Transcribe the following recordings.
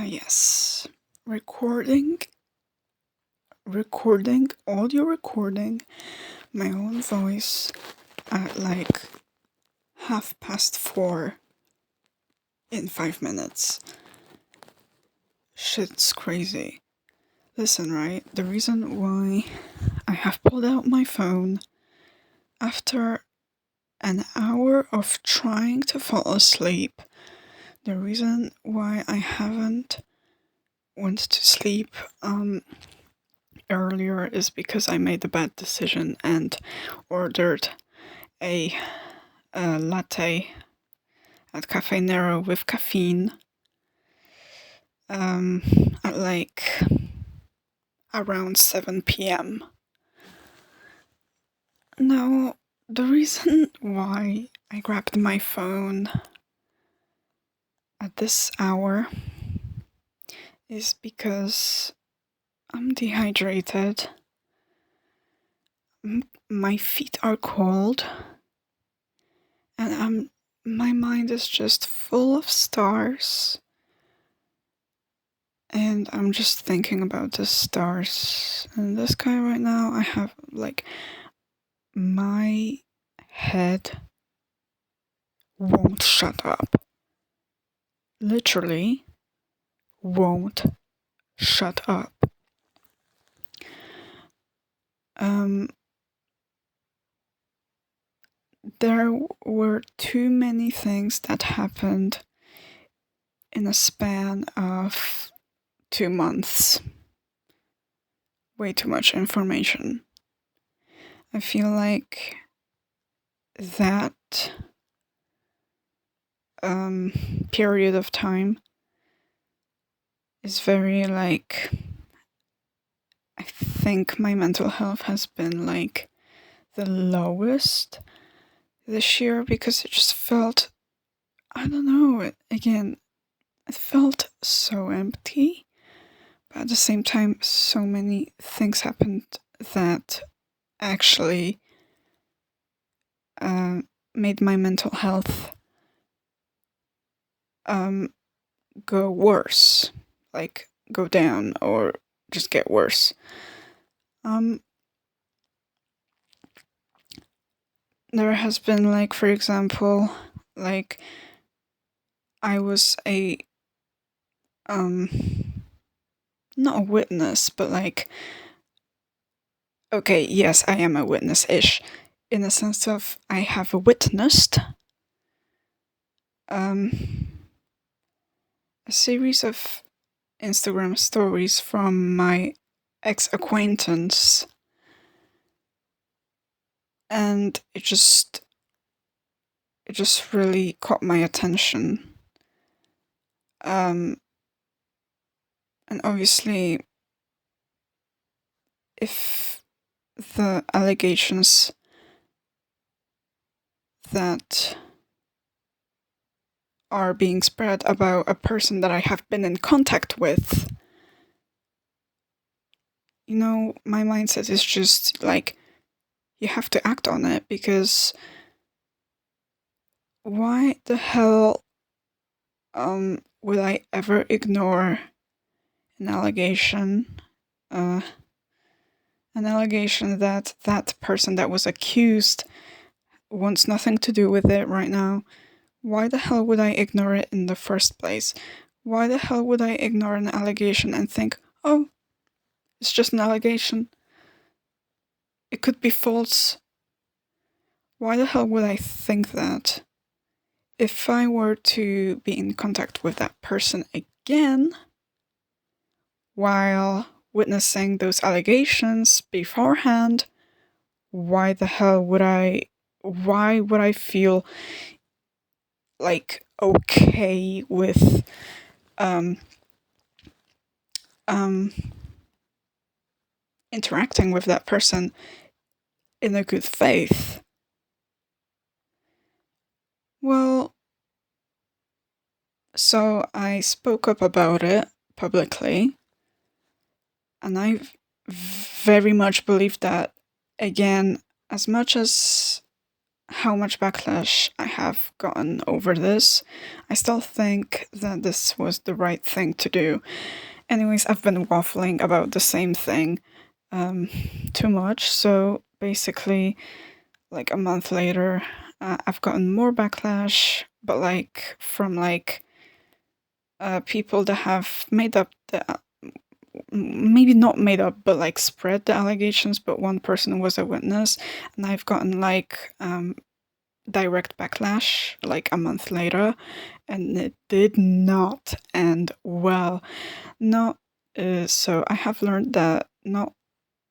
Yes. Recording, audio recording my own voice at like 4:30 in 5 minutes. Shit's crazy. Listen, right? The reason why I have pulled out my phone after an hour of trying to fall asleep, the reason why I haven't went to sleep earlier is because I made a bad decision and ordered a latte at Cafe Nero with caffeine at like around 7 p.m. Now, the reason why I grabbed my phone at this hour is because I'm dehydrated, my feet are cold, and my mind is just full of stars. And I'm just thinking about the stars in the sky right now. I have like my head won't shut up. Literally won't shut up. There were too many things that happened in a span of 2 months. Way too much information. I feel like that period of time is very like, I think my mental health has been like the lowest this year because it just felt, I don't know, it felt so empty, but at the same time so many things happened that actually made my mental health go worse, like go down or just get worse. There has been like, for example, like I was not a witness, but like, okay, yes, I am a witness-ish, in the sense of I have witnessed a series of Instagram stories from my ex-acquaintance, and it just really caught my attention. And obviously, if the allegations that are being spread about a person that I have been in contact with, you know, my mindset is just like, you have to act on it, because why the hell would I ever ignore an allegation that that person that was accused wants nothing to do with it right now? Why the hell would I ignore it in the first place? Why the hell would I ignore an allegation and think, oh, it's just an allegation, it could be false? Why the hell would I think that? If I were to be in contact with that person again while witnessing those allegations beforehand, why would I feel like okay with interacting with that person in a good faith? Well, so I spoke up about it publicly, and I very much believe that, again, as much as how much backlash I have gotten over this. I still think that this was the right thing to do. Anyways, I've been waffling about the same thing too much, so basically, like a month later, I've gotten more backlash, but like from like people that have made up the maybe not made up, but like spread the allegations, but one person was a witness, and I've gotten like direct backlash like a month later, and it did not end well. Not so I have learned that not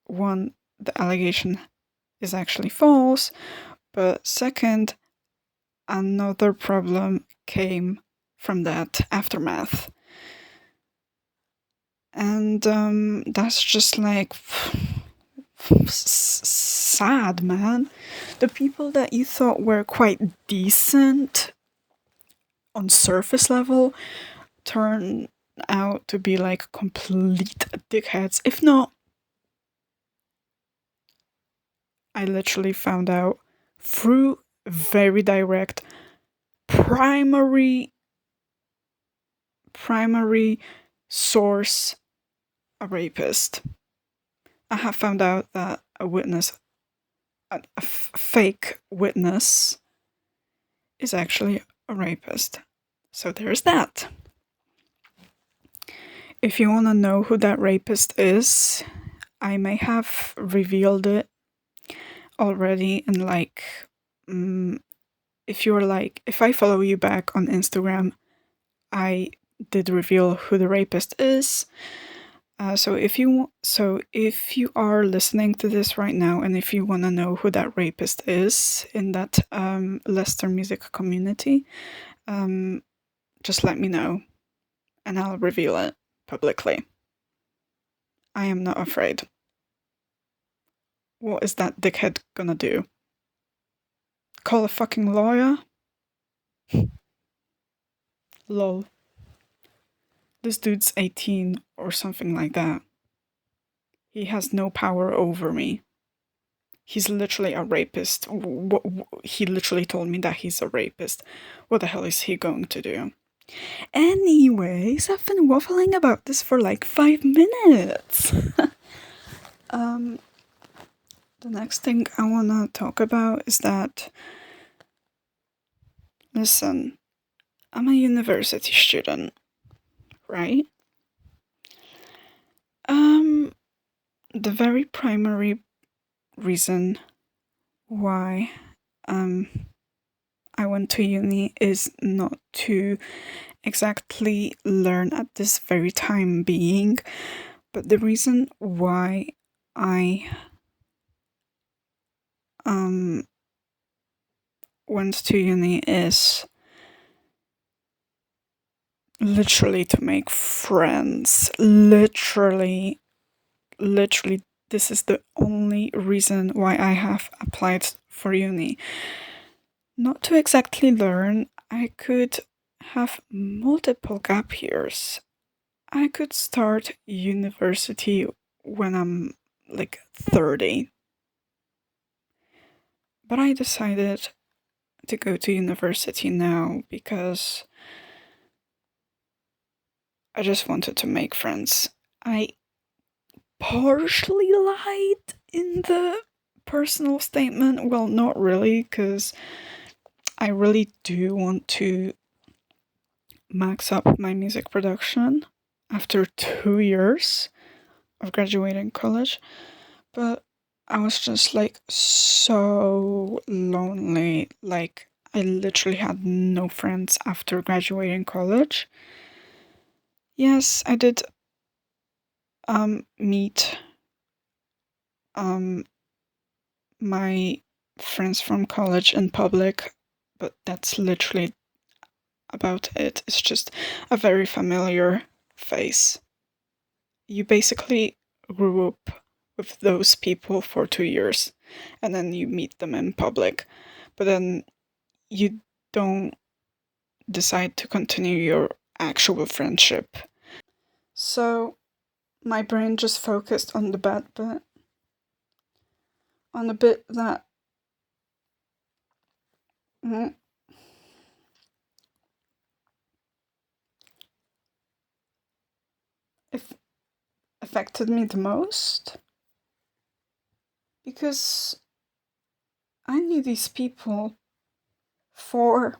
one, the allegation is actually false, but second, another problem came from that aftermath. And that's just like sad, man. The people that you thought were quite decent on surface level turn out to be like complete dickheads. If not, I literally found out through very direct primary source, a rapist. I have found out that a witness, a fake witness, is actually a rapist. So there's that. If you want to know who that rapist is, I may have revealed it already in like, if I follow you back on Instagram, I did reveal who the rapist is. So if you are listening to this right now, and if you want to know who that rapist is in that Leicester music community, just let me know, and I'll reveal it publicly. I am not afraid. What is that dickhead gonna do? Call a fucking lawyer? Lol. This dude's 18 or something like that. He has no power over me. He's literally a rapist. He literally told me that he's a rapist. What the hell is he going to do? Anyways, I've been waffling about this for like 5 minutes. The next thing I wanna talk about is that, listen, I'm a university student, right? The very primary reason why I went to uni is not to exactly learn at this very time being, but the reason why I went to uni is literally to make friends. Literally, this is the only reason why I have applied for uni. Not to exactly learn, I could have multiple gap years. I could start university when I'm like 30. But I decided to go to university now because I just wanted to make friends. I partially lied in the personal statement. Well, not really, because I really do want to max up my music production after 2 years of graduating college. But I was just like so lonely. Like, I literally had no friends after graduating college. Yes, I did meet my friends from college in public, but that's literally about it. It's just a very familiar face. You basically grew up with those people for 2 years, and then you meet them in public, but then you don't decide to continue your actual friendship. So my brain just focused on the bad bit, on the bit that mm, if affected me the most, because I knew these people for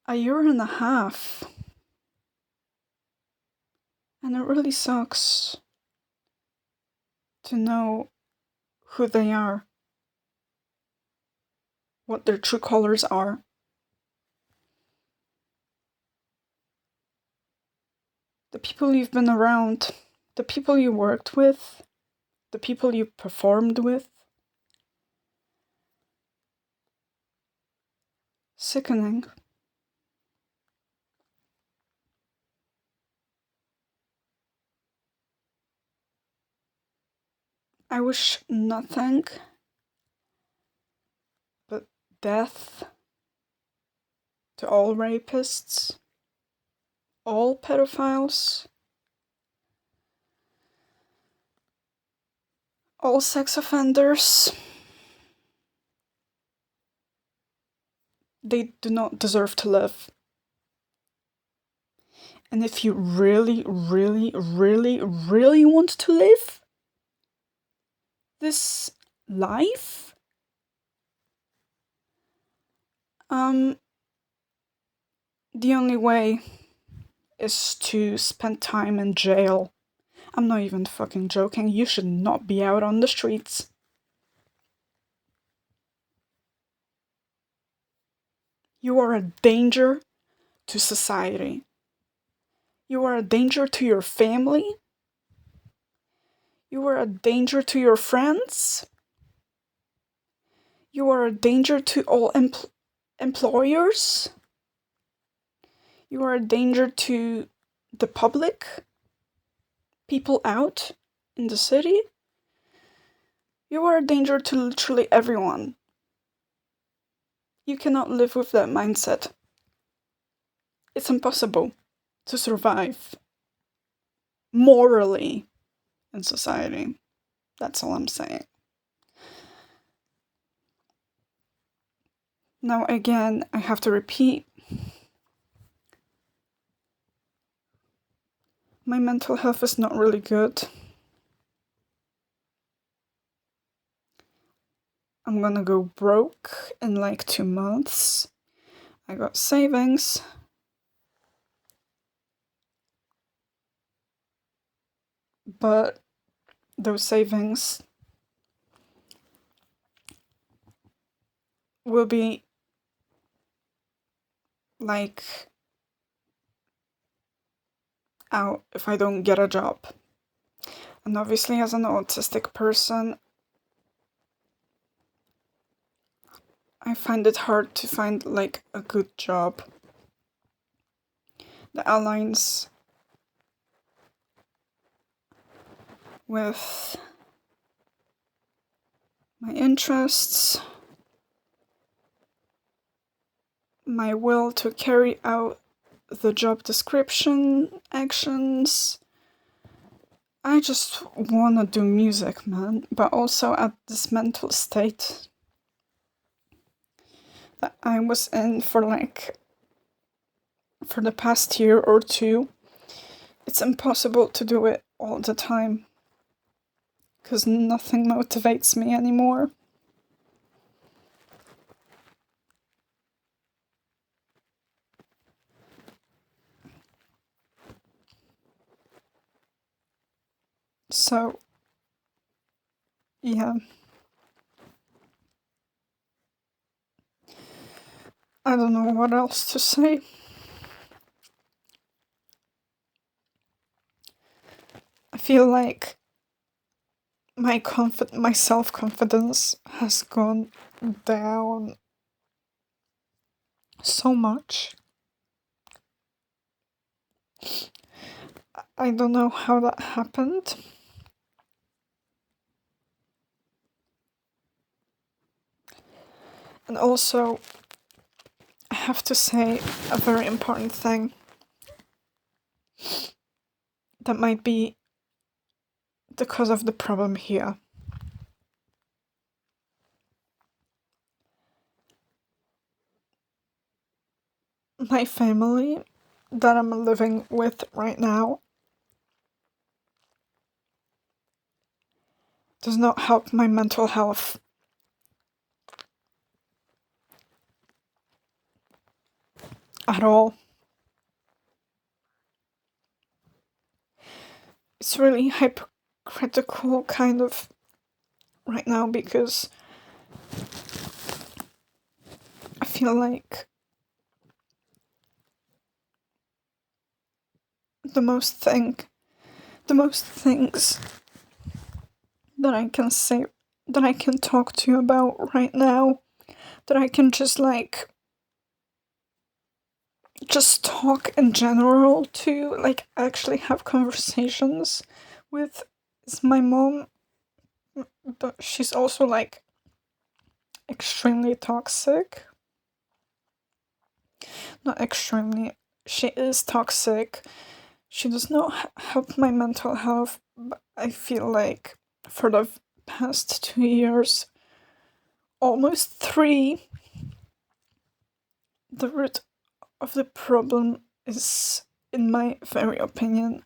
a year and a half, and it really sucks to know who they are, what their true colors are. The people you've been around, the people you worked with, the people you performed with. Sickening. I wish nothing but death to all rapists, all pedophiles, all sex offenders. They do not deserve to live. And if you really, really, really, really want to live this life, the only way is to spend time in jail. I'm not even fucking joking. You should not be out on the streets. You are a danger to society. You are a danger to your family. You are a danger to your friends. You are a danger to all employers. You are a danger to the public, people out in the city. You are a danger to literally everyone. You cannot live with that mindset. It's impossible to survive morally in society. That's all I'm saying. Now, again, I have to repeat, my mental health is not really good. I'm gonna go broke in like 2 months. I got savings. But those savings will be like out if I don't get a job. And obviously, as an autistic person, I find it hard to find like a good job that aligns with my interests, my will to carry out the job description, actions. I just wanna do music, man, but also at this mental state that I was in for the past year or two. It's impossible to do it all the time because nothing motivates me anymore. So, yeah. I don't know what else to say. I feel like my self-confidence has gone down so much. I don't know how that happened. And also, I have to say a very important thing that might be the cause of the problem here. my family that I'm living with right now does not help my mental health at all. It's really hypocritical kind of right now because I feel like the most things that I can say, that I can talk to you about right now, that I can just talk in general to, like, actually have conversations with, is my mom. But she's also, like, extremely toxic. Not extremely, she is toxic. She does not help my mental health, but I feel like for the past 2 years, almost 3, the root of the problem is, in my very opinion,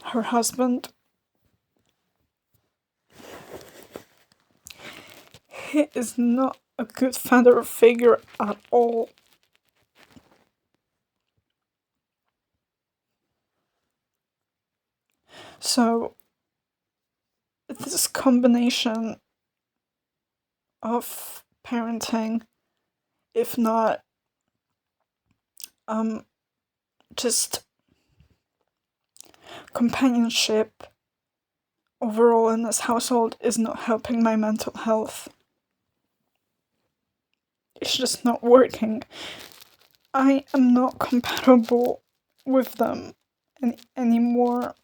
her husband. He is not a good father figure at all. So, this combination of parenting, if not just companionship overall in this household, is not helping my mental health. It's just not working. I am not compatible with them anymore.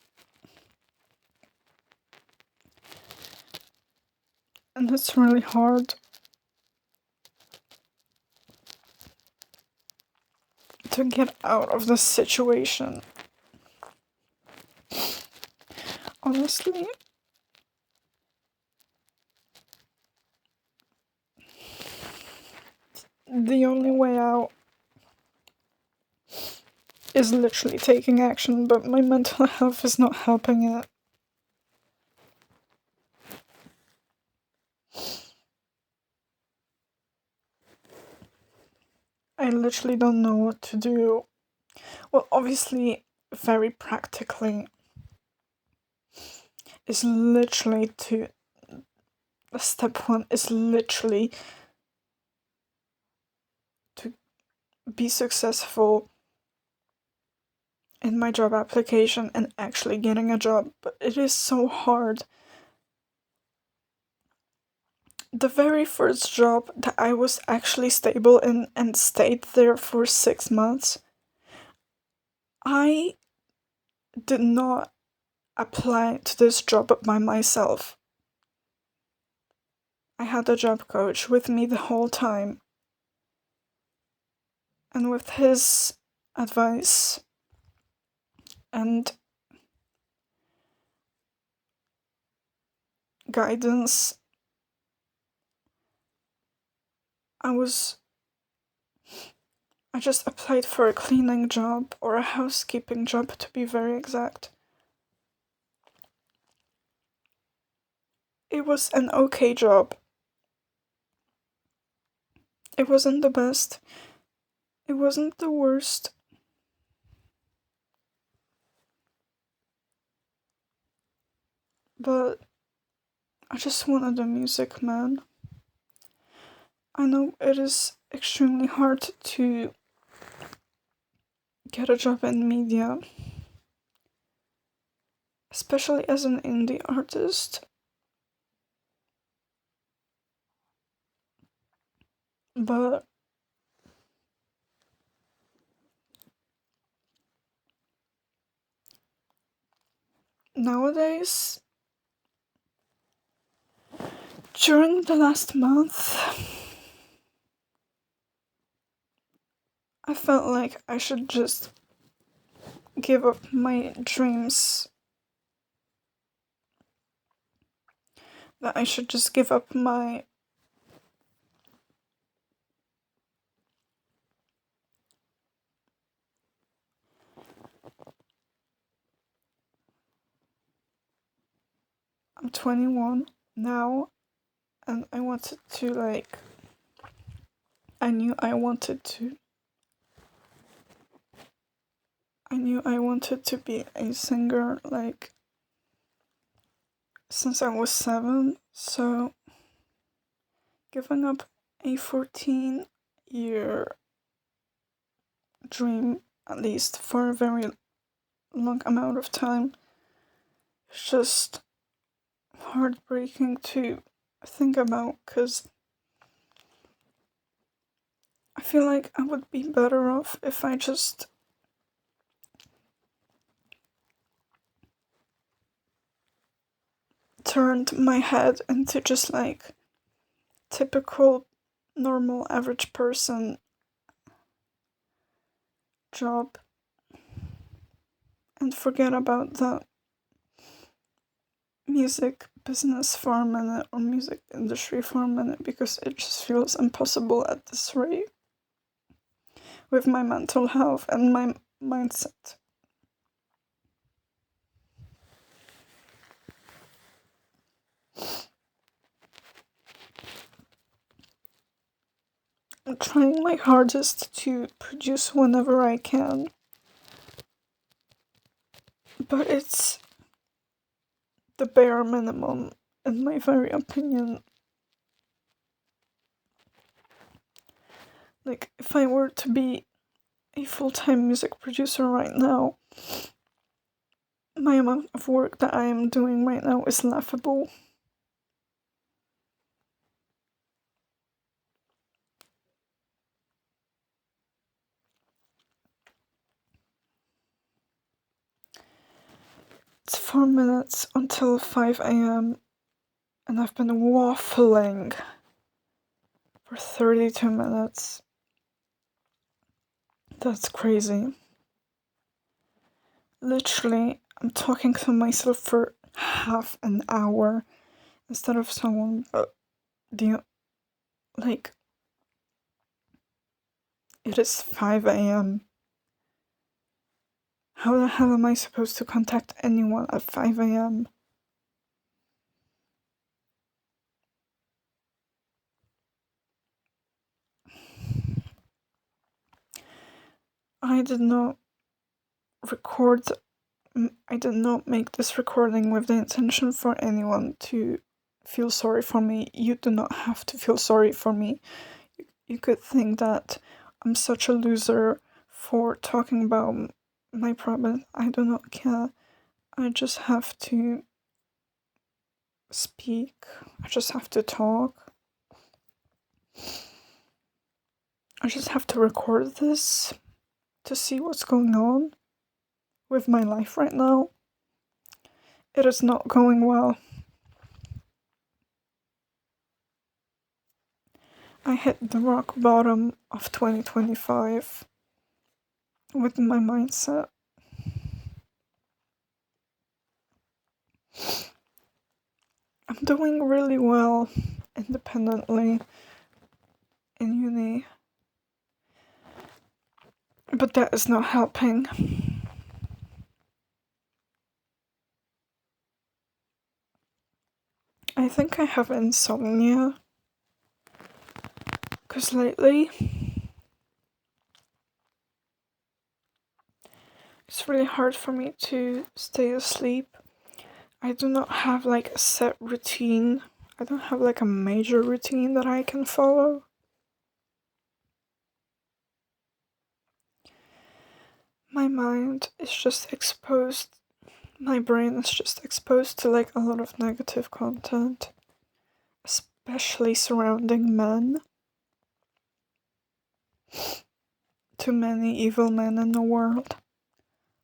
And it's really hard to get out of this situation. Honestly, the only way out is literally taking action, but my mental health is not helping it. I literally don't know what to do. Well, obviously, very practically, is literally to. Step one is literally to be successful in my job application and actually getting a job, but it is so hard. The very first job that I was actually stable in and stayed there for 6 months, I did not apply to this job by myself. I had a job coach with me the whole time, and with his advice and guidance, I just applied for a cleaning job, or a housekeeping job to be very exact. It was an okay job. It wasn't the best. It wasn't the worst. But I just wanted a music, man. I know it is extremely hard to get a job in media, especially as an indie artist. But nowadays, during the last month, I felt like I should just give up my dreams. That I should just give up my I'm 21 now, and I wanted to, like, I knew I wanted to be a singer, like, since I was 7, so giving up a 14-year dream, at least for a very long amount of time, is just heartbreaking to think about, because I feel like I would be better off if I just turned my head into just like typical normal average person job and forget about the music business for a minute or music industry for a minute, because it just feels impossible at this rate with my mental health and my mindset. I'm trying my hardest to produce whenever I can, but it's the bare minimum, in my very opinion. Like, if I were to be a full-time music producer right now, my amount of work that I am doing right now is laughable. It's 4 minutes until 5 a.m. and I've been waffling for 32 minutes. That's crazy. Literally, I'm talking to myself for half an hour instead of someone, but like, it is 5 a.m. How the hell am I supposed to contact anyone at 5 a.m.? I did not make this recording with the intention for anyone to feel sorry for me. You do not have to feel sorry for me. You could think that I'm such a loser for talking about my problem. I do not care. I just have to speak. I just have to talk. I just have to record this to see what's going on with my life right now. It is not going well. I hit the rock bottom of 2025 with my mindset. I'm doing really well independently in uni, but that is not helping. I think I have insomnia, because lately it's really hard for me to stay asleep. I do not have like a set routine. I don't have like a major routine that I can follow. My mind is just exposed, my brain is just exposed to like a lot of negative content, especially surrounding men. Too many evil men in the world,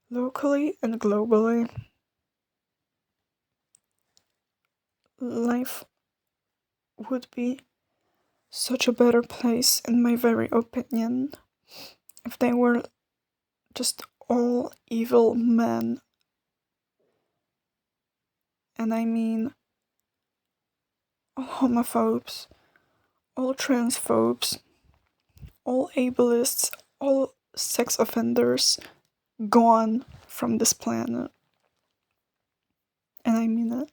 locally and globally. Life would be such a better place, in my very opinion, if they were just all evil men. And I mean all homophobes, all transphobes, all ableists, all sex offenders gone from this planet. And I mean it.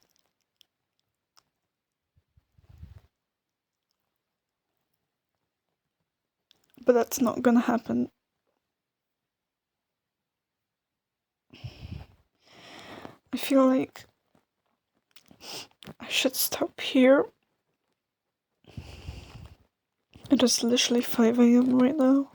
But that's not gonna happen. I feel like I should stop here. It is literally 5 a.m. right now.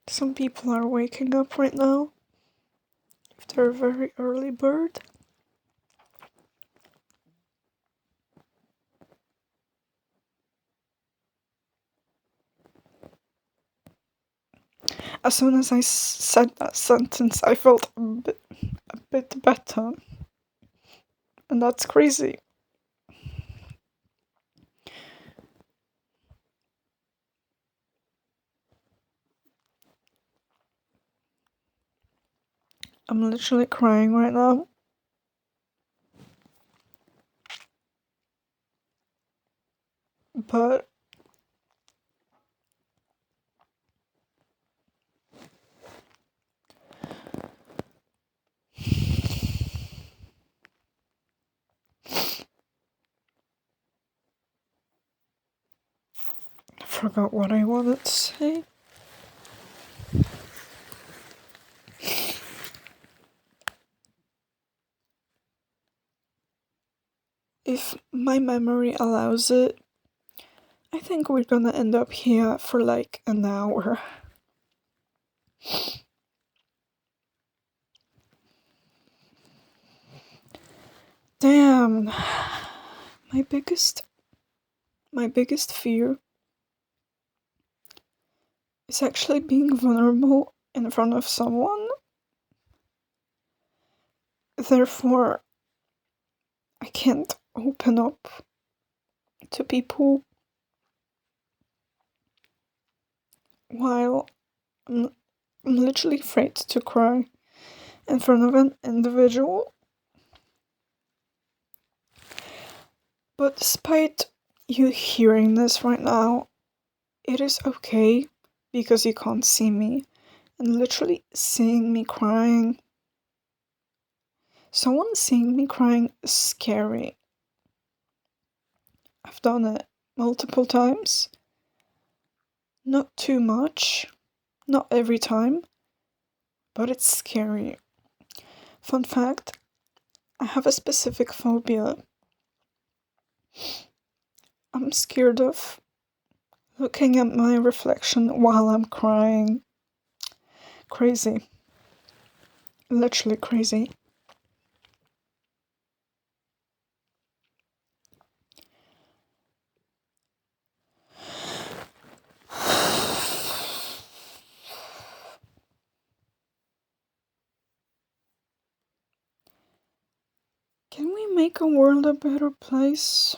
Some people are waking up right now. If they're a very early bird. As soon as I said that sentence, I felt a bit better. And that's crazy. I'm literally crying right now. But I forgot what I wanted to say. If my memory allows it, I think we're gonna end up here for like an hour. Damn. My biggest fear is actually being vulnerable in front of someone. Therefore, I can't open up to people while I'm literally afraid to cry in front of an individual. But despite you hearing this right now, it is okay because you can't see me. And literally seeing me crying, someone seeing me crying is scary. I've done it multiple times. Not too much, not every time, but it's scary. Fun fact, I have a specific phobia. I'm scared of looking at my reflection while I'm crying. Crazy. Literally crazy. Can we make a world a better place?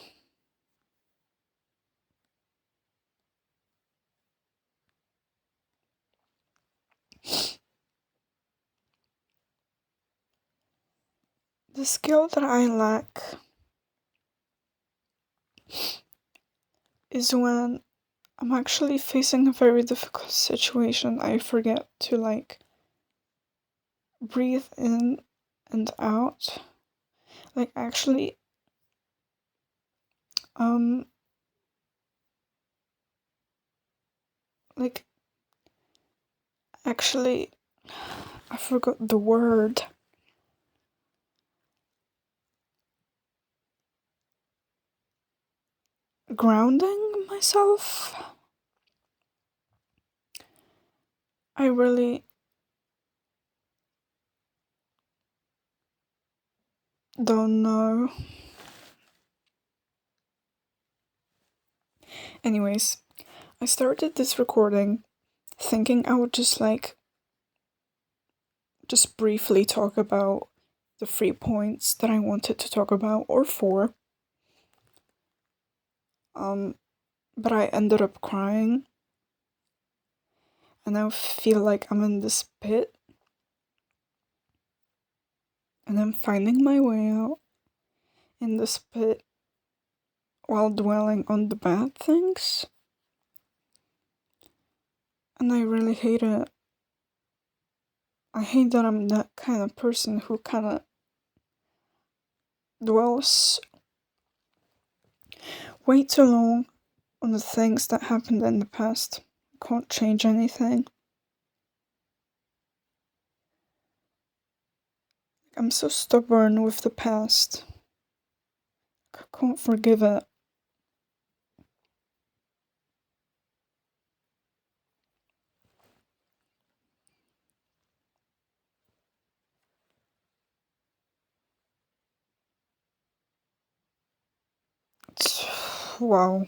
The skill that I lack is when I'm actually facing a very difficult situation, I forget to like breathe in and out. Like actually like actually I forgot the word. Grounding myself. I really don't know. Anyways, I started this recording thinking I would just briefly talk about the 3 points that I wanted to talk about, or 4. But I ended up crying. And I feel like I'm in this pit. And I'm finding my way out in this pit while dwelling on the bad things. And I really hate it. I hate that I'm that kind of person who kind of dwells way too long on the things that happened in the past. Can't change anything. I'm so stubborn with the past. I can't forgive it. Wow.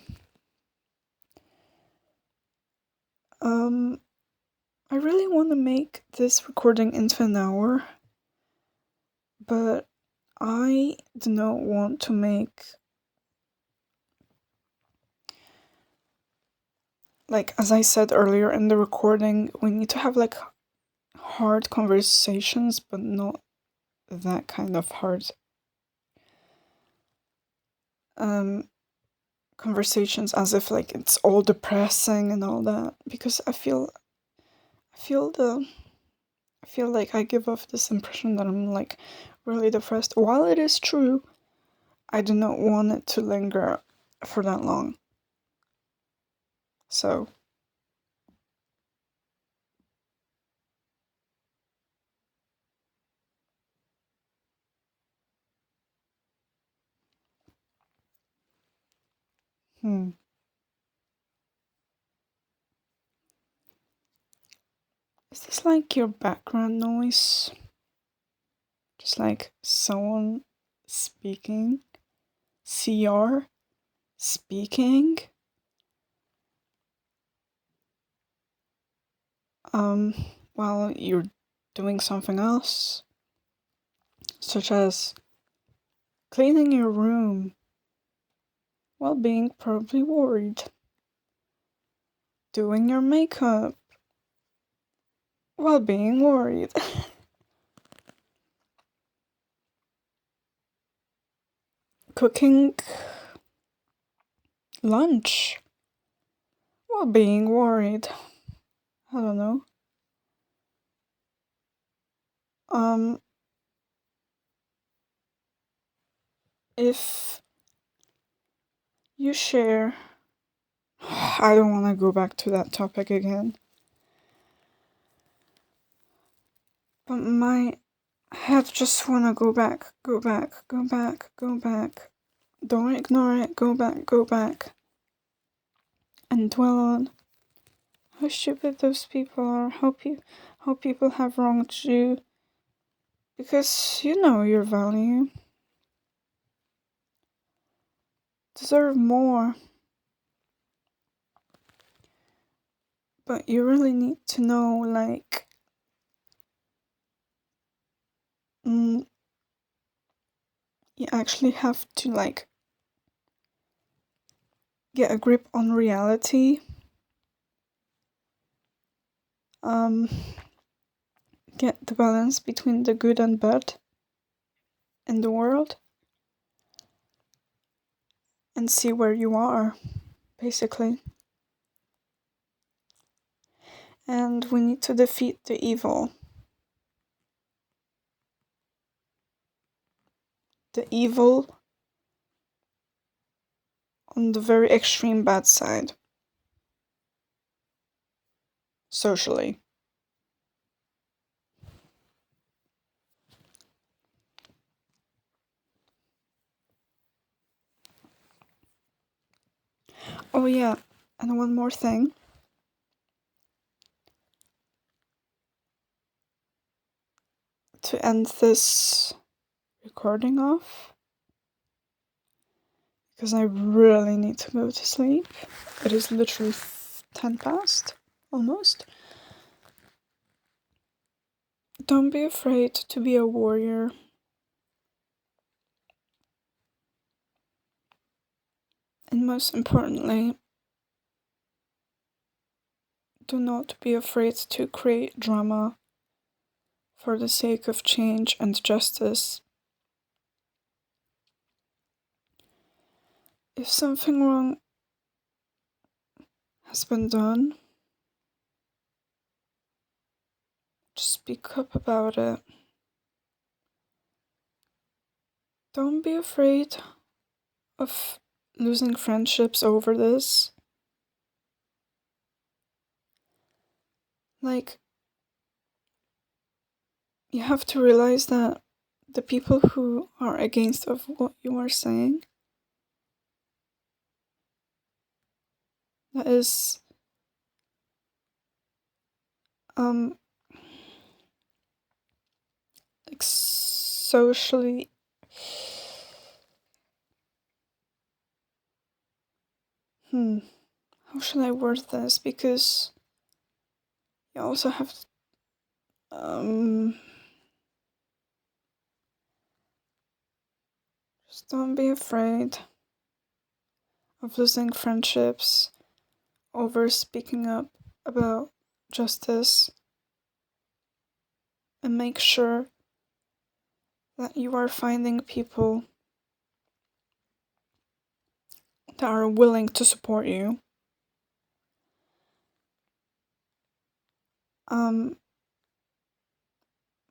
I really want to make this recording into an hour, but I do not want to make, like, as I said earlier in the recording, we need to have like hard conversations, but not that kind of hard conversations as if like it's all depressing and all that, because I feel like I give off this impression that I'm like really depressed. While it is true, I do not want it to linger for that long. So is this like your background noise? Just like someone speaking? CR speaking? While you're doing something else? Such as cleaning your room while being probably worried. Doing your makeup while being worried. Cooking lunch while being worried. I don't know. If you share, I don't want to go back to that topic again, but my head just want to go back. Don't ignore it, go back, and dwell on how stupid those people are, how people have wronged you, because you know your value. Deserve more. But you really need to know, like, you actually have to, like, get a grip on reality. Get the balance between the good and bad in the world. And see where you are, basically. And we need to defeat the evil. The evil on the very extreme bad side. Socially. Oh yeah, and one more thing. To end this recording off, because I really need to go to sleep. It is literally 10 past, almost. Don't be afraid to be a warrior. And most importantly, do not be afraid to create drama for the sake of change and justice. If something wrong has been done, just speak up about it. Don't be afraid of losing friendships over this. Like, you have to realize that the people who are against of what you are saying, that is like socially how should I word this? Because you also have just don't be afraid of losing friendships over speaking up about justice, and make sure that you are finding people that are willing to support you.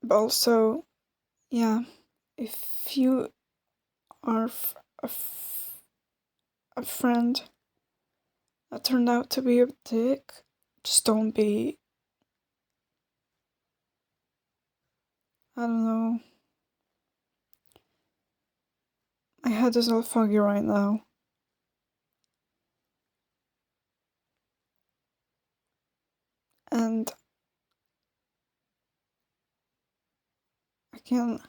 But also, yeah, if you are a friend that turned out to be a dick, just don't be, I don't know. My head is all foggy right now. And I can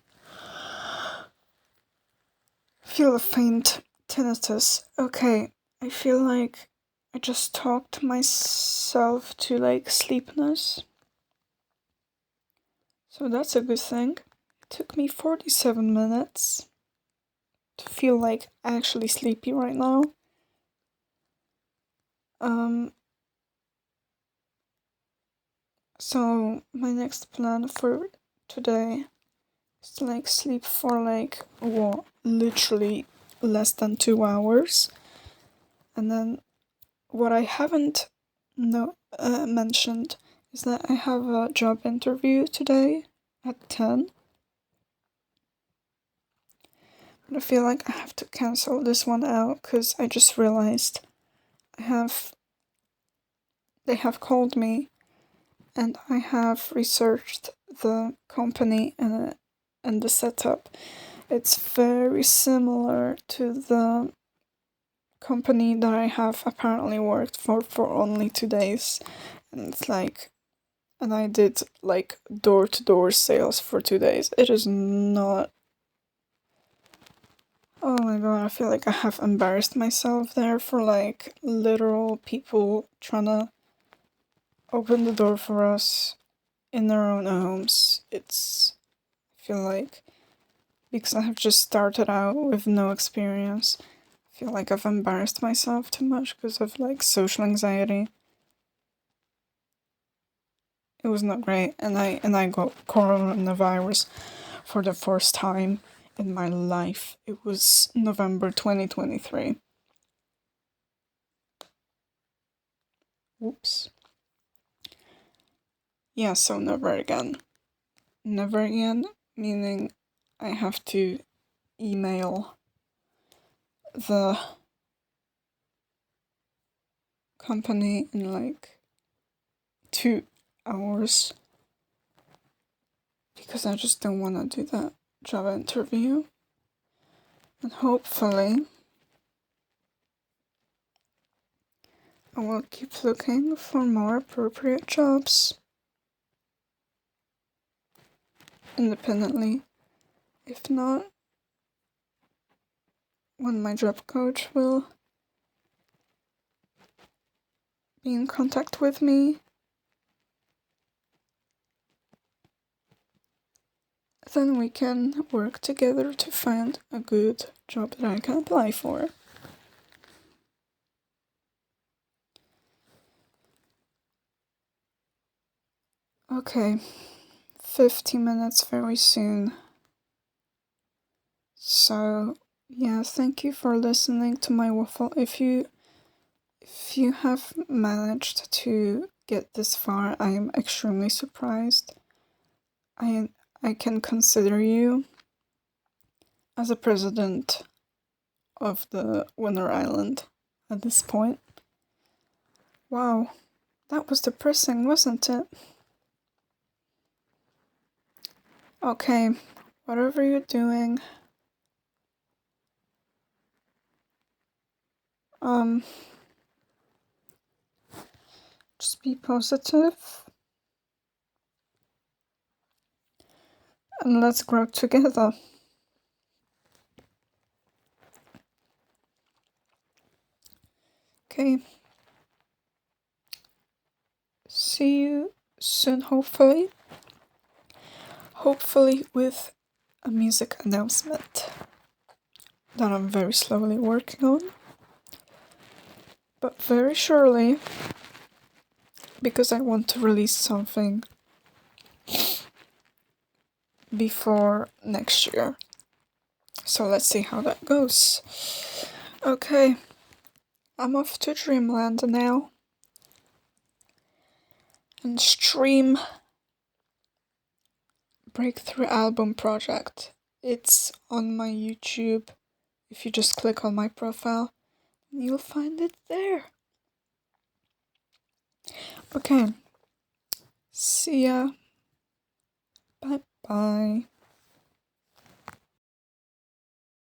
feel a faint tinnitus. Okay, I feel like I just talked myself to like sleepiness. So that's a good thing. It took me 47 minutes to feel like actually sleepy right now. So my next plan for today is to like sleep for like literally less than 2 hours. And then what I haven't mentioned is that I have a job interview today at 10. But I feel like I have to cancel this one out because I just realized they have called me and I have researched the company and the setup. It's very similar to the company that I have apparently worked for only 2 days. And it's like, and I did like door-to-door sales for 2 days. It is not. Oh my god, I feel like I have embarrassed myself there for like literal people trying to open the door for us in their own homes. I feel like, because I have just started out with no experience, I feel like I've embarrassed myself too much because of like social anxiety. It was not great, and I got coronavirus for the first time in my life. It was November 2023. Whoops. Yeah, so never again. Never again, meaning I have to email the company in like 2 hours because I just don't want to do that job interview. And hopefully I will keep looking for more appropriate jobs independently. If not, when my job coach will be in contact with me, then we can work together to find a good job that I can apply for. Okay, 50 minutes very soon. So, yeah, thank you for listening to my waffle. If you have managed to get this far, I am extremely surprised. I can consider you as a president of the Winter Island at this point. Wow, that was depressing, wasn't it? Okay, whatever you're doing, just be positive and let's grow together. Okay. See you soon, hopefully. Hopefully with a music announcement that I'm very slowly working on. But very surely, because I want to release something before next year. So let's see how that goes. Okay, I'm off to Dreamland now and stream Breakthrough Album Project. It's on my YouTube. If you just click on my profile, you'll find it there. Okay, see ya. Bye bye.